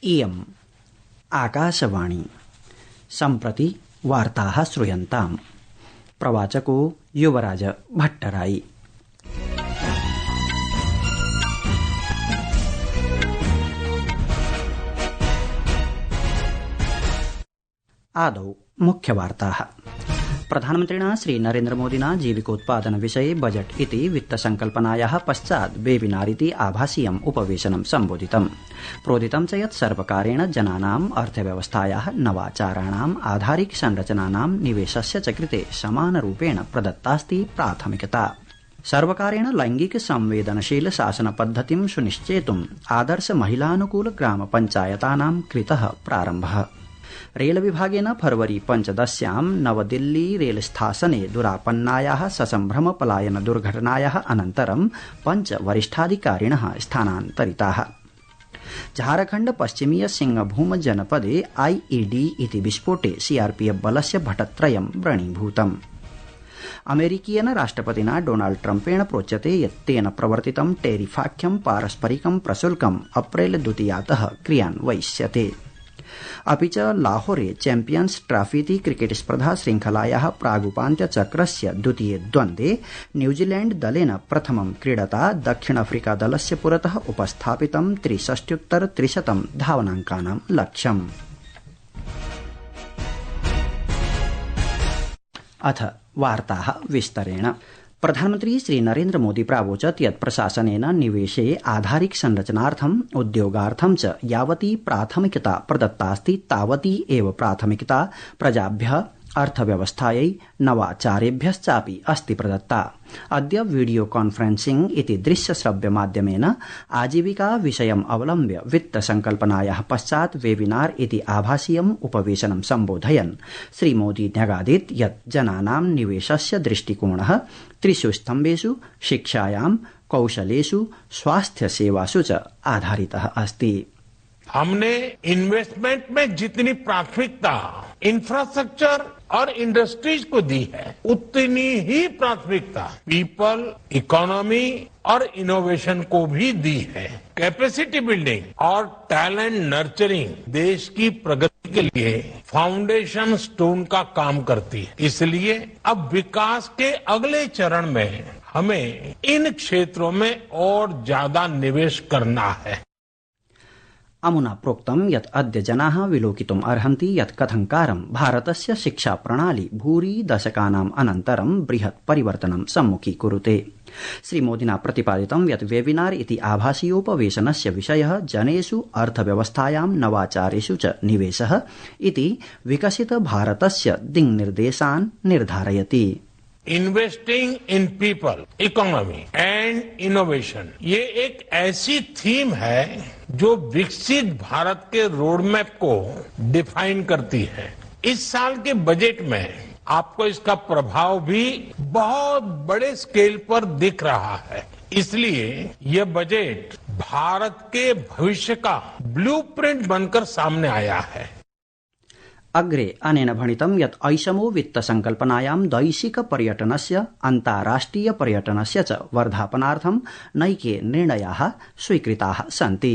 इयम् आकाशवाणी सम्प्रति वार्ताः श्रूयन्ताम्। प्रवाचको युवराज भट्टराई। आदौ मुख्यवार्ताः। प्रधानमन्त्रिणा श्री नरेन्द्रमोदिना जीविकोत्पादन विषये बजट इति वित्तसंकल्पनायाः पश्चात् वेबिनार इति आभासीयम् उपवेशनं सम्बोधितम्। प्रोदितं च यत् सर्वकारेण जनानाम् अर्थव्यवस्थायाः नवाचाराणाम् आधारिक संरचनानां निवेशस्य च कृते समानरूपेण प्रदत्तास्ति प्राथमिकता। सर्वकारेण लैंगिक संवेदनशील शासन पद्धतिं सुनिश्चेतुम् आदर्श महिलानुकूल ग्राम पंचायतानां कृतः प्रारम्भः। रेल विभागेन फरवरी 15 नवदिल्ली रेल स्थासने दुरापन्नायाः ससम्भ्रम पलायन दुर्घटनायाः अनन्तरं 5 वरिष्ठाधिकारिणः स्थानान्तरिताः। झारखण्ड पश्चिमीय सिंहभूम जनपदे आईईडी इति विस्फोटे सीआरपीएफ बलस्य भटत्रयं व्रणीभूतम्। अमेरिकीयेन राष्ट्रपतिना डोनाल्ड ट्रम्पेण प्रोच्यते यत् तेन प्रवर्तितं टेरिफाख्यं पारस्परिकं प्रशुल्कम् अप्रैल 2तः क्रियान्वयिष्यते। अपि च लाहौरे चैम्पियन्स ट्रॉफीति क्रिकेट स्पर्धा श्रृंखलायाः प्रागुपान्त्यचक्रस्य द्वितीये द्वन्द्वे न्यूजीलैंड दलेन प्रथमं क्रीडता दक्षिण अफ्रीका दलस्य पुरतः उपस्थापितं 63-300 धावनाङ्कानां लक्ष्यम्। अथ वार्ताः विस्तरेण। प्रधानमन्त्री श्री नरेन्द्र मोदी प्रावोचत् यत् प्रशासनेन निवेशे आधारिक संरचनार्थम् उद्योगार्थं च यावती प्राथमिकता प्रदत्तास्ति तावती एव प्राथमिकता प्रजाभ्यः अर्थव्यवस्थायै नवाचारेभ्यश्चापि अस्ति प्रदत्ता। अद्य वीडियो कॉन्फ्रेंसिंग इति दृश्य श्रव्य माध्यमेन आजीविका विषयम् अवलम्ब्य वित्त संकल्पनायाः पश्चात् वेबिनार इति आभासीयम् उपवेशनं सम्बोधयन् श्री मोदी न्यगादीत् यत् जनानां निवेशस्य दृष्टिकोणः 3 स्तम्भेषु शिक्षायां, कौशलेषु, स्वास्थ्य सेवासु च आधारितः अस्ति। हमने इन्वेस्टमेंट में जितनी प्राथमिकता इंफ्रास्ट्रक्चर और इंडस्ट्रीज को दी है, उतनी ही प्राथमिकता पीपल, इकोनॉमी और इनोवेशन को भी दी है। कैपेसिटी बिल्डिंग और टैलेंट नर्चरिंग देश की प्रगति के लिए फाउंडेशन स्टोन का काम करती है। इसलिए अब विकास के अगले चरण में हमें इन क्षेत्रों में और ज्यादा निवेश करना है। अमुना प्रोक्तं यत् अद्य जनाः विलोकितुम् अर्हन्ति यत् कथंकारं भारतस्य शिक्षा प्रणाली भूरि दशकानाम् अनन्तरं बृहत् परिवर्तनं सम्मुखीकुरुते। श्री मोदिना प्रतिपादितं यत् वेबिनार इति आभासीयोपवेशनस्य विषयः जनेषु अर्थव्यवस्थायां नवाचारेषु च निवेशः इति विकसित भारतस्य दिङ्निर्देशान् निर्धारयति। Investing in people, economy and innovation ये एक ऐसी थीम है जो विकसित भारत के रोडमैप को डिफाइन करती है। इस साल के बजट में आपको इसका प्रभाव भी बहुत बड़े स्केल पर दिख रहा है। इसलिए यह बजट भारत के भविष्य का ब्लूप्रिंट बनकर सामने आया है। अग्रे अनेन भणितं यत् ऐषमो वित्त संकल्पनायां दैशिक पर्यटनस्य अन्ताराष्ट्रिय पर्यटनस्य च वर्धापनार्थं नैके निर्णयाः स्वीकृताः सन्ति।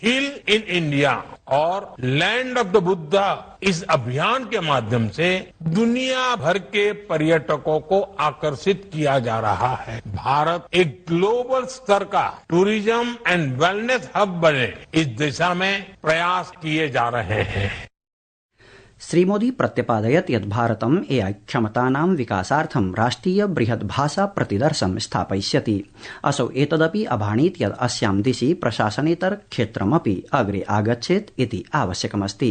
हिल इन इंडिया और लैंड ऑफ द बुद्धा इस अभियान के माध्यम से दुनिया भर के पर्यटकों को आकर्षित किया जा रहा है। भारत एक ग्लोबल स्तर का टूरिज्म एंड वेलनेस हब बने, इस दिशा में प्रयास किए जा रहे हैं। श्री मोदी प्रत्यपादयत् यत् भारतम् एआई क्षमतानां विकासार्थं राष्ट्रिय बृहत् भाषा प्रतिदर्शं स्थापयिष्यति। असौ एतदपि अभाणीत् यत् अस्यां दिशि प्रशासनेतर क्षेत्रमपि अग्रे आगच्छेत् इति आवश्यकमस्ति।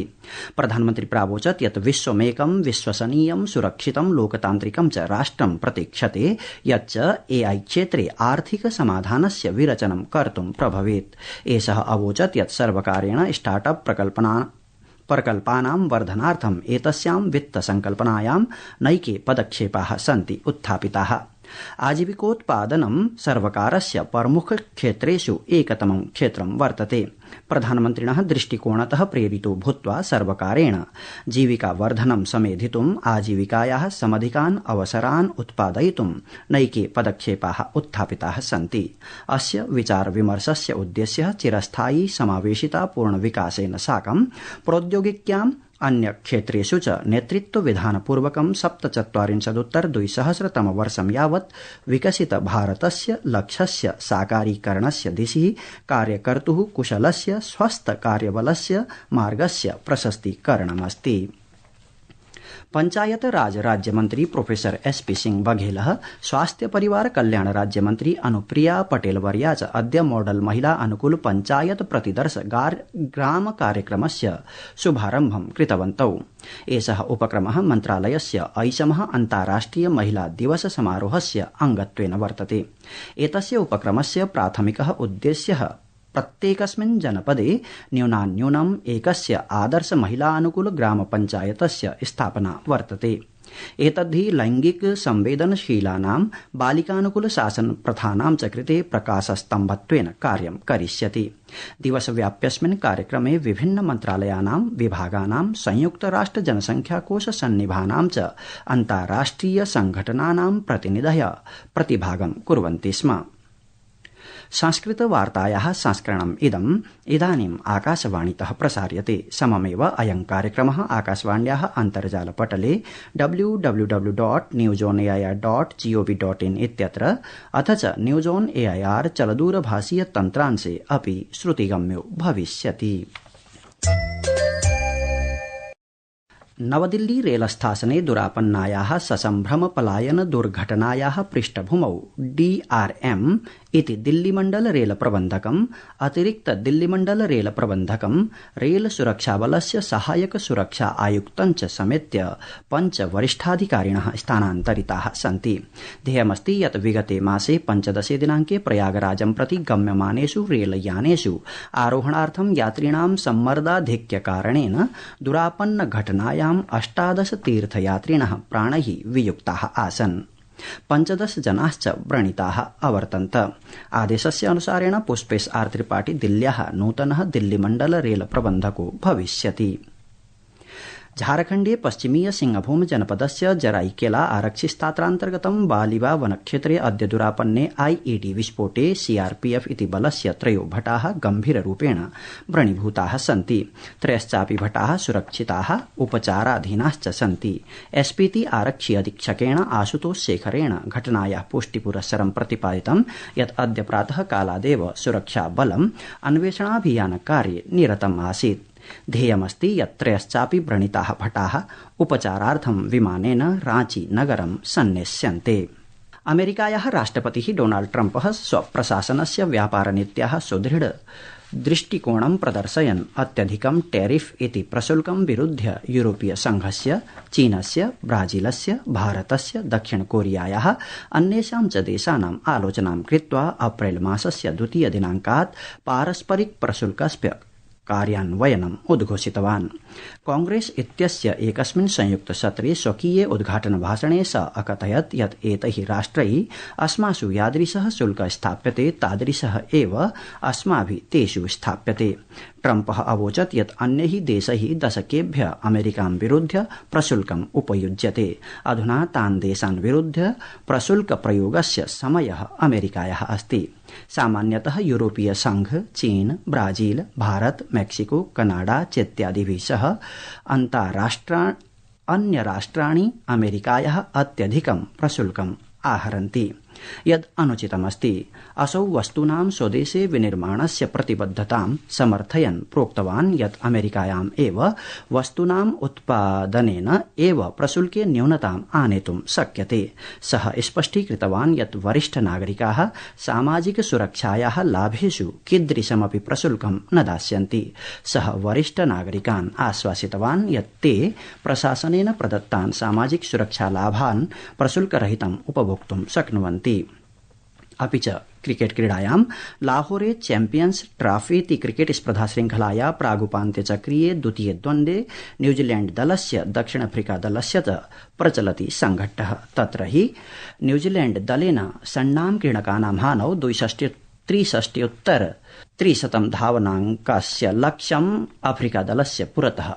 प्रधानमन्त्री प्रावोचत् यत् विश्वमेकं विश्वसनीयं सुरक्षितं लोकतान्त्रिकं च राष्ट्रं प्रतीक्षते यच्च एआई क्षेत्रे आर्थिक समाधानस्य विरचनं कर्तुं प्रभवेत्। एषः अवोचत् यत् सर्वकारेण स्टार्टअप प्रकल्पानां वर्धनार्थम् एतस्यां वित्त संकल्पनायां नैके पदक्षेपाः सन्ति उत्थापिताः। आजीविकोत्पादनं सर्वकारस्य प्रमुख क्षेत्रेषु एकतमं क्षेत्रं वर्तते। प्रधानमन्त्रिणः दृष्टिकोणतः प्रेरितो भूत्वा सर्वकारेण जीविकावर्धनं समेधितुम् आजीविकायाः समधिकान् अवसरान् उत्पादयितुं नैके पदक्षेपाः उत्थापिताः सन्ति। अस्य विचारविमर्शस्य उद्देश्यः चिरस्थायी समावेशिता पूर्णविकासेन साकं प्रौद्योगिक्याम् अन्य क्षेत्रेषु च नेतृत्वविधानपूर्वकं 47-200 यावत् विकसित भारतस्य लक्ष्यस्य साकारीकरणस्य दिशि कार्यकर्तुः कुशलस्य स्वस्थ कार्यबलस्य मार्गस्य प्रशस्तीकरणमस्ति। पंचायत राज राज्यमंत्री प्रोफेसर SP सिंह बघेलः स्वास्थ्य परिवार कल्याण राज्यमंत्री अनुप्रिया पटेल वर्या च अद्य मॉडल महिला अनुकूल पंचायत प्रतिदर्श ग्राम कार्यक्रमस्य शुभारम्भं कृतवन्तौ। एषः उपक्रमः मन्त्रालयस्य ऐषमः अन्ताराष्ट्रिय महिला दिवस समारोहस्य अंगत्वेन वर्तते। एतस्य उपक्रमस्य प्राथमिकः उद्देश्यः प्रत्येकस्मिन् जनपदे न्यूनान्यूनम् एकस्य आदर्श महिला अनुकूल ग्राम पंचायतस्य स्थापना वर्तते। एतद्धि लैंगिक संवेदनशीलानां बालिकानुकूल शासन प्रथानां च कृते प्रकाशस्तम्भत्वेन कार्यं करिष्यति। दिवसव्याप्यस्मिन् कार्यक्रमे विभिन्न मन्त्रालयानां विभागानां संयुक्तराष्ट्र जनसंख्याकोश सन्निभानां च अन्ताराष्ट्रिय संघटनानां प्रतिनिधयः प्रतिभागं कुर्वन्ति स्म। संस्कृतवार्तायाः संस्करणम् इदानीम् आकाशवाणीतः प्रसार्यते। सममेव अयं कार्यक्रमः आकाशवाण्याः अन्तर्जालपटले www.newsonair.gov.in इत्यत्र अथ च न्यूज़ ऑन एआईआर चलदूरभाषीय तन्त्रांशे अपि श्रुतिगम्यो भविष्यति। नवदिल्ली रेलस्थासने दुरापन्नायाः ससम्भ्रम पलायन दुर्घटनायाः पृष्ठभूमौ DRM इति दिल्लीमण्डल रेल प्रबन्धकम् अतिरिक्त दिल्लीमण्डल रेल प्रबन्धकम् रेल सुरक्षाबलस्य सहायक सुरक्षा आयुक्तञ्च समेत्य 5 वरिष्ठाधिकारिणः स्थानान्तरिताः सन्ति। ध्येयमस्ति यत् विगते मासे 15 दिनाङ्के प्रयागराजं प्रति गम्यमानेषु रेलयानेषु आरोहणार्थं यात्रिणां सम्मर्दाधिक्यकारणेन दुरापन्न घटनायाम् 18 तीर्थयात्रिणः प्राणैः वियुक्ताः आसन्। 15 जनाश्च व्रणिताः अवर्तन्त। आदेशस्य अनुसारेण पुष्पेश आर त्रिपाठी दिल्ल्याः नूतनः दिल्लीमण्डल रेल प्रबन्धको भविष्यति। झारखण्डे पश्चिमीय सिंहभूम जनपदस्य जराईकेला आरक्षिस्तात्रान्तर्गतं बालिवा वनक्षेत्रे अद्य दुरापन्ने IED विस्फोटे CRPF इति बलस्य 3 भटाः गम्भीररूपेण व्रणीभूताः सन्ति। 3 भटाः सुरक्षिताः उपचाराधीनाश्च सन्ति। SPT आरक्षि अधीक्षकेण आशुतोष शेखरेण घटनायाः पुष्टिपुरस्सरं प्रतिपादितं यत् अद्य प्रातः कालादेव सुरक्षाबलम् अन्वेषणाभियानकार्ये निरतम् आसीत्। ध्येयमस्ति यत् 3 व्रणिताः भटाः उपचारार्थं विमानेन रांची नगरं सन्नेष्यन्ते। अमेरिकायाः राष्ट्रपतिः डोनाल्ड ट्रम्पः स्वप्रशासनस्य व्यापारनीत्याः सुदृढ दृष्टिकोणं प्रदर्शयन् अत्यधिकं टैरिफ इति प्रशुल्कं विरुध्य यूरोपीय संघस्य, चीनस्य, ब्राजीलस्य, भारतस्य, दक्षिण कोरियायाः अन्येषां च देशानाम् आलोचनां कृत्वा अप्रैल मासस्य 2 दिनाङ्कात् पारस्परिक प्रशुल्कस्य कार्यान्वयनम् उद्घोषितवान्। कांग्रेस इत्यस्य एकस्मिन् संयुक्त सत्रे स्वकीये उद्घाटन भाषणे स अकथयत् यत् एतैः राष्ट्रैः अस्मासु यादृशः शुल्कः स्थाप्यते तादृशः एव अस्माभिः तेषु स्थाप्यते। ट्रम्पः अवोचत् यत् अन्यैः देशैः दशकेभ्यः अमेरिकां विरुध्य प्रशुल्कम् उपयुज्यते। अधुना तान् देशान् विरुध्य प्रशुल्क प्रयोगस्य समयः अमेरिकायाः अस्ति। सामान्यतः यूरोपीय संघ, चीन, ब्राजील, भारत, मेक्सिको, कनाडा चेत्यादिभिः सह अन्य राष्ट्राणि अमेरिकायाः अत्यधिकं प्रशुल्कम् आहरन्ति। यद् अनुचितमस्ति। असौ वस्तूनां स्वदेशे विनिर्माणस्य प्रतिबद्धतां समर्थयन् प्रोक्तवान् यत् अमेरिकायाम् एव वस्तूनाम् उत्पादनेन एव प्रशुल्के न्यूनताम् आनेतुं शक्यते। सः स्पष्टीकृतवान् यत् वरिष्ठ नागरिकाः सामाजिक सुरक्षायाः लाभेषु कीदृशमपि प्रशुल्कं न दास्यन्ति। सः वरिष्ठ नागरिकान् आश्वासितवान् यत् ते प्रशासनेन प्रदत्तान् सामाजिक सुरक्षालाभान् प्रशुल्करहितम् उपभोक्तुं शक्नुवन्ति। अपि च क्रिकेट क्रीडायां लाहौरे चैम्पियन्स ट्रॉफी इति क्रिकेट स्पर्धा श्रृंखलाया प्रागुपान्त्यचक्रीये द्वितीये द्वन्द्वे न्यूजीलैण्ड दलस्य दक्षिण अफ्रीका दलस्य च प्रचलति संघट्टः। तत्र हि न्यूजीलैण्ड दलेन षण्णां क्रीडकानां हानौ 63 धावनांकस्य लक्ष्यम् अफ्रीका दलस्य पुरतः